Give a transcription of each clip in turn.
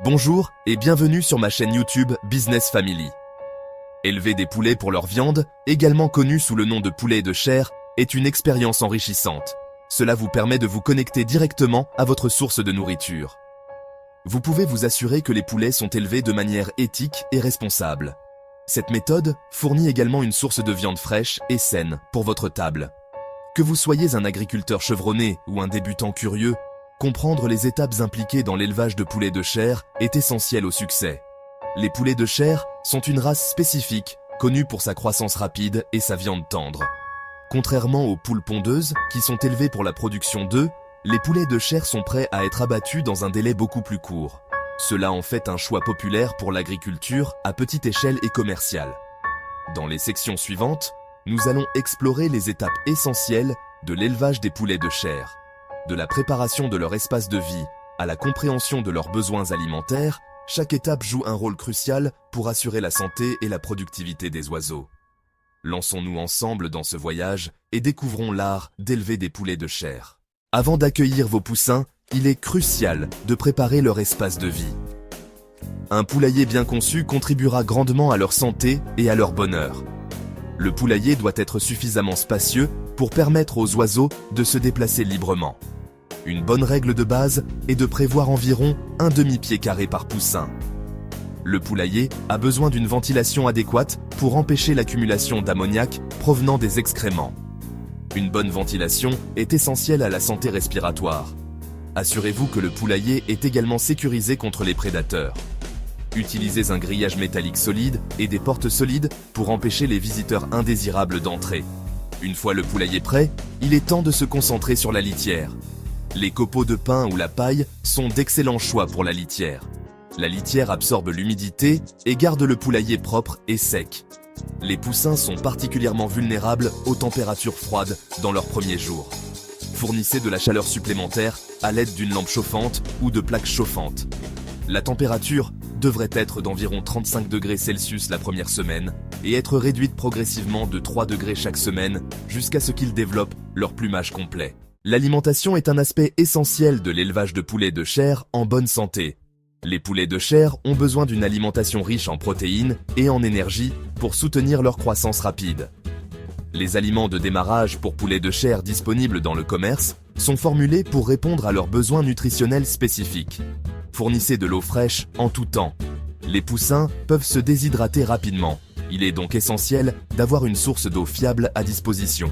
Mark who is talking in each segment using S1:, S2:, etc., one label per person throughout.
S1: Bonjour et bienvenue sur ma chaîne YouTube Business Family. Élever des poulets pour leur viande, également connue sous le nom de poulet de chair, est une expérience enrichissante. Cela vous permet de vous connecter directement à votre source de nourriture. Vous pouvez vous assurer que les poulets sont élevés de manière éthique et responsable. Cette méthode fournit également une source de viande fraîche et saine pour votre table. Que vous soyez un agriculteur chevronné ou un débutant curieux, comprendre les étapes impliquées dans l'élevage de poulets de chair est essentiel au succès. Les poulets de chair sont une race spécifique, connue pour sa croissance rapide et sa viande tendre. Contrairement aux poules pondeuses, qui sont élevées pour la production d'œufs, les poulets de chair sont prêts à être abattus dans un délai beaucoup plus court. Cela en fait un choix populaire pour l'agriculture à petite échelle et commerciale. Dans les sections suivantes, nous allons explorer les étapes essentielles de l'élevage des poulets de chair. De la préparation de leur espace de vie à la compréhension de leurs besoins alimentaires, chaque étape joue un rôle crucial pour assurer la santé et la productivité des oiseaux. Lançons-nous ensemble dans ce voyage et découvrons l'art d'élever des poulets de chair. Avant d'accueillir vos poussins, il est crucial de préparer leur espace de vie. Un poulailler bien conçu contribuera grandement à leur santé et à leur bonheur. Le poulailler doit être suffisamment spacieux pour permettre aux oiseaux de se déplacer librement. Une bonne règle de base est de prévoir environ un demi-pied carré par poussin. Le poulailler a besoin d'une ventilation adéquate pour empêcher l'accumulation d'ammoniac provenant des excréments. Une bonne ventilation est essentielle à la santé respiratoire. Assurez-vous que le poulailler est également sécurisé contre les prédateurs. Utilisez un grillage métallique solide et des portes solides pour empêcher les visiteurs indésirables d'entrer. Une fois le poulailler prêt, il est temps de se concentrer sur la litière. Les copeaux de pin ou la paille sont d'excellents choix pour la litière. La litière absorbe l'humidité et garde le poulailler propre et sec. Les poussins sont particulièrement vulnérables aux températures froides dans leurs premiers jours. Fournissez de la chaleur supplémentaire à l'aide d'une lampe chauffante ou de plaques chauffantes. La température devrait être d'environ 35 degrés Celsius la première semaine et être réduite progressivement de 3 degrés chaque semaine jusqu'à ce qu'ils développent leur plumage complet. L'alimentation est un aspect essentiel de l'élevage de poulets de chair en bonne santé. Les poulets de chair ont besoin d'une alimentation riche en protéines et en énergie pour soutenir leur croissance rapide. Les aliments de démarrage pour poulets de chair disponibles dans le commerce sont formulés pour répondre à leurs besoins nutritionnels spécifiques. Fournissez de l'eau fraîche en tout temps. Les poussins peuvent se déshydrater rapidement. Il est donc essentiel d'avoir une source d'eau fiable à disposition.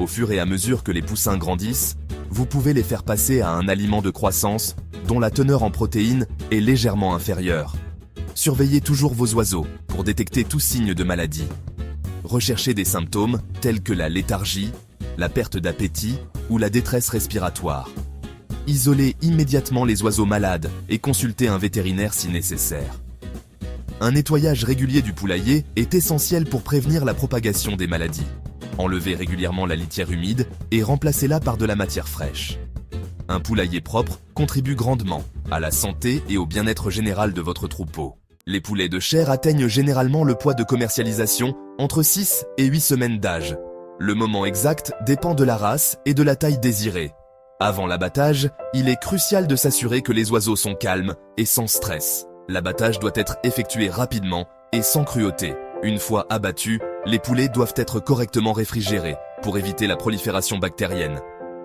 S1: Au fur et à mesure que les poussins grandissent, vous pouvez les faire passer à un aliment de croissance dont la teneur en protéines est légèrement inférieure. Surveillez toujours vos oiseaux pour détecter tout signe de maladie. Recherchez des symptômes tels que la léthargie, la perte d'appétit ou la détresse respiratoire. Isolez immédiatement les oiseaux malades et consultez un vétérinaire si nécessaire. Un nettoyage régulier du poulailler est essentiel pour prévenir la propagation des maladies. Enlevez régulièrement la litière humide et remplacez-la par de la matière fraîche. Un poulailler propre contribue grandement à la santé et au bien-être général de votre troupeau. Les poulets de chair atteignent généralement le poids de commercialisation entre 6 et 8 semaines d'âge. Le moment exact dépend de la race et de la taille désirée. Avant l'abattage, il est crucial de s'assurer que les oiseaux sont calmes et sans stress. L'abattage doit être effectué rapidement et sans cruauté. Une fois abattus, les poulets doivent être correctement réfrigérés pour éviter la prolifération bactérienne.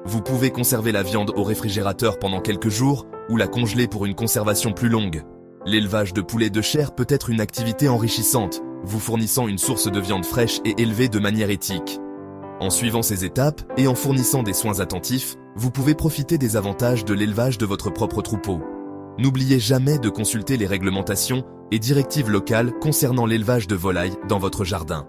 S1: Vous pouvez conserver la viande au réfrigérateur pendant quelques jours ou la congeler pour une conservation plus longue. L'élevage de poulets de chair peut être une activité enrichissante, vous fournissant une source de viande fraîche et élevée de manière éthique. En suivant ces étapes et en fournissant des soins attentifs, vous pouvez profiter des avantages de l'élevage de votre propre troupeau. N'oubliez jamais de consulter les réglementations et directives locales concernant l'élevage de volailles dans votre jardin.